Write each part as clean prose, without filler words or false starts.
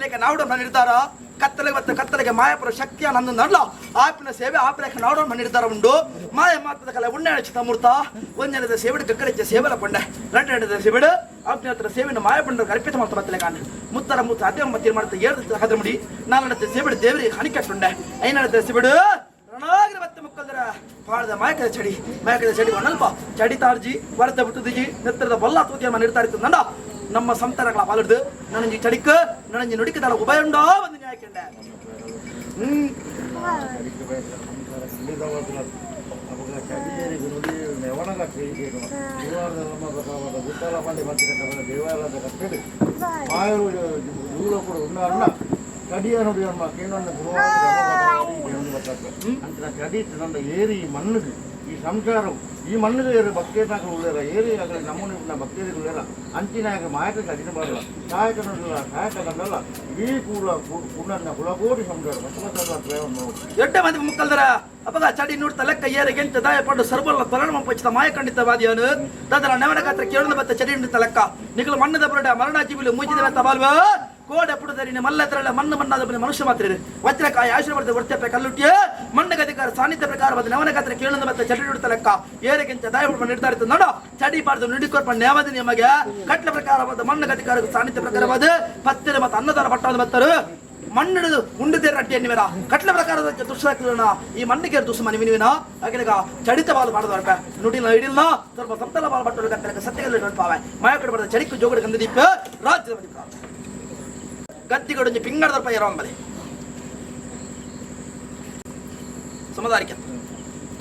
ಆಪಿನಕ್ಕೆ ನಾವುಡ ನಿರ್ಧಾರ ಕತ್ತಲೆಗೆ ಮತ್ತು ಕತ್ತಲೆಗೆ ಮಾಯಪುರ ಶಕ್ತಿಯ ನನ್ನ ನಡ್ಲ ಆಪಿನ ಸೇವೆ ಆಪಿನಕ್ಕೆ ನಾವುಡ ನಿರ್ಧಾರ ಉಂಡು ಮಾಯ ಮಾತದ ಕಲೆ ಉಣ್ಣೆ ಚಿತ್ತಮೂರ್ತ ಒಂದನೇದ ಸೇವೆಡು ಕಕ್ಕಳಿಚ್ಚ ಸೇವೆಲ ಕೊಂಡೆ ಎರಡನೇದ ಸೇವೆಡು ಆಪಿನ ಹತ್ರ ಸೇವೆಯನ್ನು ಮಾಯಪಂಡ ಅರ್ಪಿತ ಮಾಡ್ತಾ ಬತ್ತಲೆ ಕಾಣ ಮುತ್ತರ ಮುತ್ತ ಅದೇ ಮತ್ತೀರು ಮಾಡ್ತಾ ಏಳು ಹದ್ರ ಮುಡಿ ನಾಲ್ಕನೇ ಸೇವೆಡು ದೇವರಿಗೆ ಹಣಿಕಟ್ಟುಂಡೆ ಐದನೇ ಸೇವೆಡು ರಣಾಗಿರ ಮತ್ತೆ ಮುಕ್ಕಲ್ದರ ಪಾಡದ ಮಾಯಕದ ಚಡಿ ಒಣಲ್ಪ ಚಡಿ ತಾರ್ಜಿ ವರದ ಬಿಟ್ಟುದಿಜಿ ನೆತ್ತರದ ಬಲ್ಲ ತೂತಿಯ ನಿರ್ತಾ ಇತ್ತು ನಂಡ ನಮ್ಮ ಸಂತಾನಗಳ ಪಾಲಿಡ್ದು ನನಂಜಿ ಚಡಿಕ ನನಂಜಿ ನುಡಿಕದಳ ಉಭಯ ಉಂಡೋ ಒಂದು ನ್ಯಾಯಕಂಡೆ ಏರಿ ಮಣ್ಣಿಗೆ ಈ ಸಂಸಾರ ಈ ಮಣ್ಣಿಗೆ ಭಕ್ತಿಯಾಗಲು ಉಳ್ಳೇರ ಏರಿ ಆಗಲಿ ನಮ್ಮನ್ನ ಭಕ್ತಿಯಾಗಿ ಉಳ್ಳೇರ ಅಂಚಿನಾಗ ಮಾಯಕ ಅಡಿನ ಬರಲ್ಲ ಸಹಾಯಕನಲ್ಲ ಸಹಾಯಕನಲ್ಲ ಈ ಕೂಡ ಕುಲಕೋಟಿ ಸಂಸಾರ ಎಡ್ಡ ಮಂದಿ ಮುಕ್ಕಲ್ದರ ಅಪಗ ಚಡಿ ನೋಡ್ತಾ ಲೆಕ್ಕ ಏರಿಗೆ ಎಂತ ದಾಯ ಪಂಡು ಸರ್ಬಲ್ಲ ತಲಣ ಪಂಚಿತ ಮಾಯ ಖಂಡಿತವಾದಿಯನು ತದರ ನೆವನ ಗಾತ್ರ ಕೇಳಿದ ಬತ್ತ ಚಡಿ ನಿಂತ ಲೆಕ್ಕ ನಿಖಲು ಮಣ್ಣದ ಬರಡ ಮರಣ ಜೀವಿಲು ಮುಚ್ಚಿದ ಬತ್ತ ಬಾಲ್ವ ಕೋಡೆ ಪುಡದರಿನ ಮಲ್ಲತ್ರಲ್ಲ ಮಣ್ಣು ಮಣ್ಣಾದ ಮನುಷ್ಯ ಮಾತ್ರ ವಜ್ರಕಾಯ ಆಶೀರ್ವಾದ ವರ್ತಪ್ಪ ಕಲ್ಲುಟ್ಟಿಯ ಮಣ್ಣಗ ಅಧಿಕಾರ ಸಾನ್ನಿಧ್ಯ ಪ್ರಕಾರವಾದ ನವನ ಗಾತ್ರ ಕೇಳಿದ ಬತ್ತ ಚಡಿ ನೋಡ್ತಾ ಲೆಕ್ಕ ಏರಿಗಿಂತ ದಾಯ ನಿರ್ಧಾರಿತ ನೋಡ ಚಡಿ ಪಾಡ್ದು ನುಡಿಕೊರ್ಪ ನೇಮದ ನಿಮಗೆ ಕಟ್ಲ ಪ್ರಕಾರವಾದ ಮಣ್ಣಗ ಅಧಿಕಾರ ಸಾನ್ನಿಧ್ಯ ಪ್ರಕಾರವಾದ ಪತ್ತಿರ ಮತ್ತು ಅನ್ನದಾನ ಪಟ್ಟಾದ ಬತ್ತರು ಮಣ್ಣಿಡಿದು ಉಂಡಿದೆ ರಡ್ಡಿ ಎನ್ನಿವೆರ ಕಟ್ಲ ಪ್ರಕಾರದ ದುಷ್ಟ ಈ ಮಣ್ಣಿಗೆ ದುಸ್ಮ ನಿವಿನ ಹಾಗೆ ಚಡಿತ ಬಾಲು ಮಾಡಿದವರ್ಪ ನುಡಿನ ಹಿಡಿಲ್ನ ಸ್ವಲ್ಪ ಸಪ್ತಲ ಬಾಲು ಬಟ್ಟಲು ಗಂಟೆ ಸತ್ಯಗಳು ನೋಡ್ಪಾವೆ ಮಾಯ ಕಡೆ ಬರದ ಚಡಿಕು ಜೋಗಡ ಗಂಧದೀಪ ರಾಜ್ಯದ ಗದ್ದಿಗಡೊಂಜಿ ಪಿಂಗಡದರ್ಪ ಇರೋಂಬಲೆ ಸಮದಾರಿಕೆ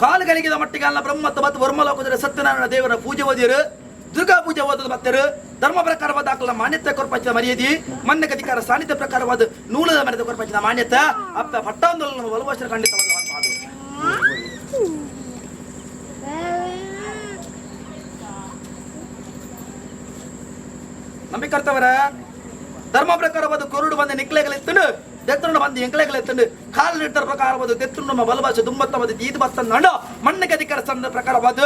ಕಾಲುಗಳಿಗಿದ ಮಟ್ಟಿಗೆ ಅಲ್ಲ ಬ್ರಹ್ಮತ್ತ ಮತ್ತು ವರ್ಮಲೋಕದ ಸತ್ಯನಾರಾಯಣ ದೇವರ ಪೂಜೆ ಓದಿಯರು ದುರ್ಗಾ ಪೂಜೆ ಓದದ ಬತ್ತರು ಧರ್ಮ ಪ್ರಕಾರವಾದ ಆಕಲ ಮಾನ್ಯತೆ ಕೊರ್ಪಂಚದ ಮರ್ಯಾದಿ ಮಣ್ಣ ಅಧಿಕಾರ ಸಾನ್ನಿಧ್ಯ ಪ್ರಕಾರವಾದ ನೂಲದ ಮರ್ಯಾದೆ ಕೊರ್ಪಂಚದ ಮಾನ್ಯತೆ ಅಪ್ಪ ಪಟ್ಟಾಂದೋಲನ ಒಲವಶ್ರ ಖಂಡಿತವಾದ ನಂಬಿಕರ್ತವರ ಧರ್ಮ ಪ್ರಕಾರವಾದ ಕೊರುಡು ಬಂದ ನಿಕ್ಲೆಗಳೆತ್ತಂಡು ದೆತ್ತುಂಡ ಬಂದು ಎಂಕ್ಲೆಗಳೆತ್ತಂಡು ಕಾಲು ನಿರ್ಧಾರ ಪ್ರಕಾರವಾದ ದೆತ್ತುಂಡ ನಮ್ಮ ಬಲಭಾಷೆ ದುಂಬತ್ತವಾದ ಈದು ಬತ್ತ ನಂಡು ಮಣ್ಣಗೆ ಅಧಿಕಾರ ಸಂದ ಪ್ರಕಾರವಾದ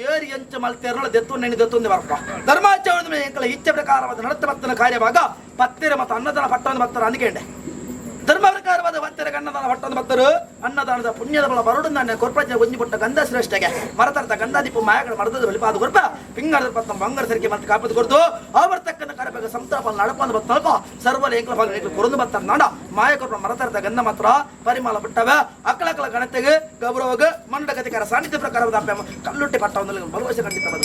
ಏರಿ ಎಂಚ ಮಲ್ತೇರಳ ದೆತ್ತು ನೆನೆ ದೆತ್ತೊಂದು ಬರ್ಪ ಧರ್ಮಾಚರಣದ ಮೇಲೆ ಎಂಕಲ ಇಚ್ಛೆ ಪ್ರಕಾರವಾದ ನಡತ ಬತ್ತನ ಕಾರ್ಯವಾಗ ಪತ್ತಿರ ಮತ್ತು ಅನ್ನದಾನ ಪಟ್ಟೊಂದು ಬತ್ತರ ಅಂದ್ಕೊಂಡೆ ಧರ್ಮ ಪ್ರಕಾರವಾದ ಪತ್ತಿರ ಅನ್ನದಾನ ಪಟ್ಟೊಂದು ಬತ್ತರು ಅನ್ನದಾನದ ಪುಣ್ಯದ ಬಲ ಬರಡು ನಾನು ಕೊರ್ಪಂಚ ಒಂಜಿ ಪುಟ್ಟ ಗಂಧ ಶ್ರೇಷ್ಠಗೆ ಮರತರ್ಥ ಗಂಧಾದೀಪ ಮಾಯಗಳ ಮರದದ ಬಲಿಪಾದ ಕೊರ್ಪ ಪಿಂಗಡದ ಪತ್ತ ಬಂಗಾರ ಸರಿಗೆ ಮತ್ತೆ ಕಾಪದ ಕೊಡ್ದು ಅವರ್ತಕ್ಕನ ಕರಬೇಕ ಸಂತಾಪ ನಡಪಂದು ಬತ್ತಲ್ಪ ಸರ್ವಲ ಎಂಕಲ ಪಾಲ ಎಂಕಲ ಕೊರಂದು ಬತ್ತರ ನಾಡ ಮಾಯ ಕೊರ್ಪ ಮರತರ್ಥ ಗಂಧ ಮಾತ್ರ ಪರಿಮಾಲ ಬಿಟ್ಟವ ಅಕ್ಕಳಕ್ಕಳ ಗಣತೆಗೆ ಗೌರವಗ ಮಂಡ ಗತಿಕಾರ ಸಾನ್ನಿಧ್ಯ ಪ್ರಕಾರವಾದ ಕಲ್ಲುಟ್ಟಿ ಪಟ್ಟ ಒಂದು ಭರವಸೆ ಖಂಡಿತವಾದ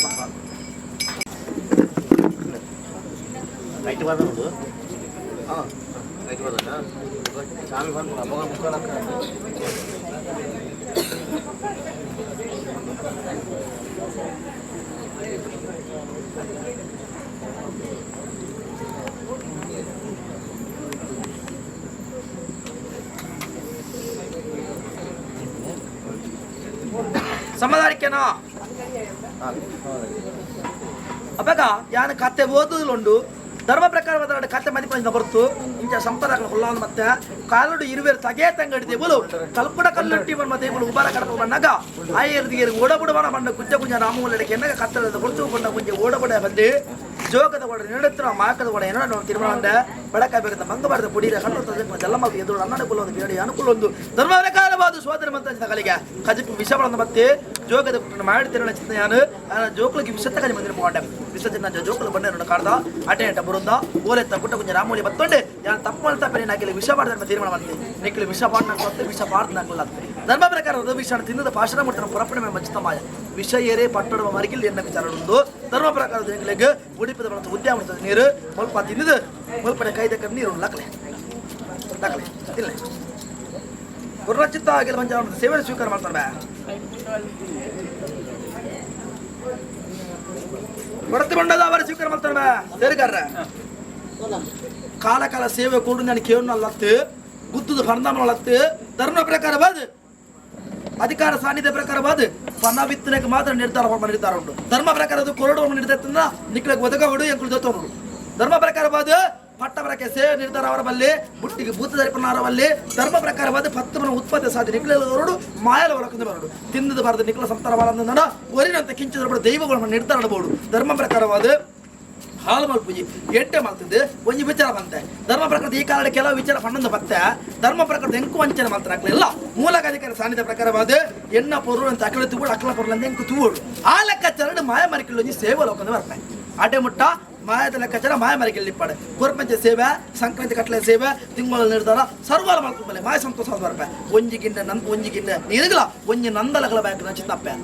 ಸಮದಾರಿಕೆನಾ ಅವಾಗ ಯಾನ ಕತೆ ಓದುವುದುಂಡು ಧರ್ಮ ಪ್ರಕಾರವಾದ ಕತೆ ಮದಿಪಂಚ ಬರ್ತು ಇಂಚ ಸಂಪದಾಗಳ ಹೊಲ್ಲಾಂದು ಮತ್ತೆ ಕಾಲುಡು ಇರುವೆರು ತಗೇ ತಂಗಡಿದೇವುಲು ಕಲ್ಪುಡ ಕಲ್ಲುಟ್ಟಿ ಮದೇವುಲು ಉಬಾರ ಕಡಪ ಬಂದಾಗ ಆಯರ್ದಿಗೆ ಓಡಬುಡವನ ಬಂಡ ಕುಂಜ ಕುಂಜ ರಾಮೂಲಕ್ಕೆ ಎನ್ನಗ ಕತ್ತಲದ ಕೊಡ್ತು ಬಂಡ ಕುಂಜ ಓಡಬುಡ ಬಂದು ಜೋಗದ ಒಡ ನಿಡತ್ರ ಮಾಕದ ಒಡ ಏನೋ ನೋಡಿ ತಿರುಮಲ ಬೆಳಕಾಗಬೇಕಂತ ಮಂಗಬಾರದ ಪುಡಿರ ಕಣ್ಣು ಜಲ್ಲಮ್ಮ ಎದುರು ಅನುಕೂಲ ಒಂದು ಬೇಡಿ ಅನುಕೂಲ ಒಂದು ಧರ್ಮ ಪ್ರಕಾರವಾದ ಸೋದರ ಮಂತ ತಗಲಿಗೆ ಕಜಿಪು ವಿಷಗಳನ್ನು ಮತ್ತೆ ಜೋಗದ ಕುಟ್ಟು ಮಾಡ್ತಿರೋ ಚಿಂತೆಯಾನು ಜೋಕುಲಿಗೆ ವಿಷತ್ತ ಕಜಿ ಮಂದಿರ ಮಾಡ ವಿಸರ್ಜನ ಜೋಕುಲು ಬಂಡ ಕಾಡ್ದ ಅಟೆ ಅಟ ಬರುಂದ ಓಲೆತ್ತ ಪುಟ್ಟ ಕುಂಜ ರಾಮೂಲಿ ಬತ್ತೊಂಡೆ ಯಾರು ತಪ್ಪು ತಪ್ಪನೆ ನಾಕಿಲಿ ವಿಷ ಮಾಡಿದ್ರೆ ತೀರ್ಮಾನ ಮಾಡ್ತೀನಿ ನಿಕ್ಲಿ ವಿಷ ಪಾಡ್ನಾಗ್ತದೆ ವಿಷ ಪಾಡ್ನಾಗಲ್ಲ ಧರ್ಮ ಪ್ರಕಾರದ ವಿಷ ತಿನ್ನದ ಭಾಷಣ ಮಾಡ್ತಾರೆ ಪುರಪಣೆ ಮೇಲೆ ಮಚ್ಚಿತ ಮಾಯ ವಿಷ ಏರೇ ಪಟ್ಟಣ ಮರಿಗಿಲ್ಲ ಎನ್ನ ವಿಚಾರ ಒಂದು ಧರ್ಮ ಪ್ರಕಾರದ ಎಂಗ್ಲೆಗೆ ಉಡಿಪದ ಬಳತ ಉದ್ಯಮ ಮಾಡ್ತದೆ ನೀರು ಸ್ವಲ್ಪ ತಿನ್ನದು ಮುಲ್ಪಡೆ ಕೈದಕ್ಕ ನೀರು ಲಕ್ಲೆ ಲಕ್ಲೆ ಇಲ್ಲ ಗುರುಚಿತ್ತ ಆಗಿಲ್ಲ ಮಂಜ ಸೇವೆ ಸ್ವೀಕಾರ ಮಾಡ್ತಾರೆ ಕೊಡತಿ ಬಂಡದ ಅವರ ಸ್ವೀಕಾರ ಮಾಡ್ತಾರೆ ಸೇರಿಗಾರ ಕಾಲ ಕಾಲ ಸೇವೆ ಕೊಡು ನಾನು ಕೇವಲತ್ತು ಗುತ್ತದ ಫರ್ನಾಮಲತ್ತು ಧರ್ಮ ಪ್ರಕಾರವಾದ ಅಧಿಕಾರ ಸಾನ್ನಿಧ್ಯ ಪ್ರಕಾರವಾದ ಪಣ ವಿತ್ತನೆಗೆ ಮಾತ್ರ ನಿರ್ಧಾರ ಉಂಟು ಧರ್ಮ ಪ್ರಕಾರದ ಕೊರಡು ನಿರ್ಧಾರ ನಿಕ್ಲಿಗೆ ಒದಗ ಹೊಡು ಎಂಕುಳು ದೊತ್ತವರು ಧರ್ಮ ಪ್ರಕಾರವಾದ ಪಟ್ಟವರಕ್ಕೆ ಸೇವೆ ನಿರ್ಧಾರ ಅವರ ಬಲ್ಲಿ ಬುಟ್ಟಿಗೆ ಭೂತಧರಿಪನಾರವಲ್ಲಿ ಧರ್ಮ ಪ್ರಕಾರವಾದ ಪತ್ತಮನ ಉತ್ಪತ್ತಿ ಸಾಧ್ಯ ನಿಕ್ಲೆಲ್ಲ ಹೊರಡು ಮಾಯಲ ಹೊರಕಂದು ಬರಡು ತಿನ್ನದು ಬಾರದು ನಿಕ್ಲ ಸಂತಾನ ಬಾರಂದ ಒರಿನಂತ ಕಿಂಚಿದ ದೈವಗಳನ್ನು ನಿರ್ಧಾರ ಮಾಡಬಹುದು ಧರ್ಮ ಪ್ರಕಾರವಾದ ಹಾಳು ಮಲ್ಪುಜಿ ಎಟ್ಟೆ ಮಾಡ್ತಿದ್ದು ಒಂಜಿ ವಿಚಾರ ಬಂತೆ ಧರ್ಮ ಪ್ರಕೃತಿ ಈ ಕಾಲದ ಕೆಲವು ವಿಚಾರ ಪಣ್ಣಂದು ಬತ್ತೆ ಧರ್ಮ ಪ್ರಕೃತಿ ಎಂಕು ವಂಚನೆ ಮಾಡ್ತಾರಲ್ಲ ಮೂಲಗಾಧಿಕಾರಿ ಸಾನ್ನಿಧ್ಯ ಪ್ರಕಾರವಾದ ಎನ್ನ ಪೊರು ಅಂತ ಅಕಲ ತೂಡು ಅಕಲ ಪೊರ್ಲು ಅಂತ ಎಂಕು ತೂಡು ಆ ಲೆಕ್ಕಾಚಾರ ಮಾಯ ಮರಿಕೆಲ್ ಒಂಜಿ ಸೇವೆ ಲೋಕದ ಬರ್ಪೆ ಅಡ್ಡೆ ಮುಟ್ಟ ಮಾಯದ ಲೆಕ್ಕಾಚಾರ ಮಾಯ ಮರಿಕೆಲ್ ನಿಪ್ಪಾಡೆ ಗುರುಪಂಚ ಸೇವೆ ಸಂಕ್ರಾಂತಿ ಕಟ್ಲೆ ಸೇವೆ ತಿಂಗಳ ನಿರ್ಧಾರ ಸರ್ವಾಲ ಮಾಡ್ಕೊಂಬಲೆ ಮಾಯ ಸಂತೋಷ ಬರ್ಪೆ ಒಂಜಿ ಗಿಂಡ ನೀರಿಗಲ ಒಂಜಿ ನಂದಲಗಳ ಬ್ಯಾಂಕ್ ನಚ್ಚಿ ತಪ್ಪೆ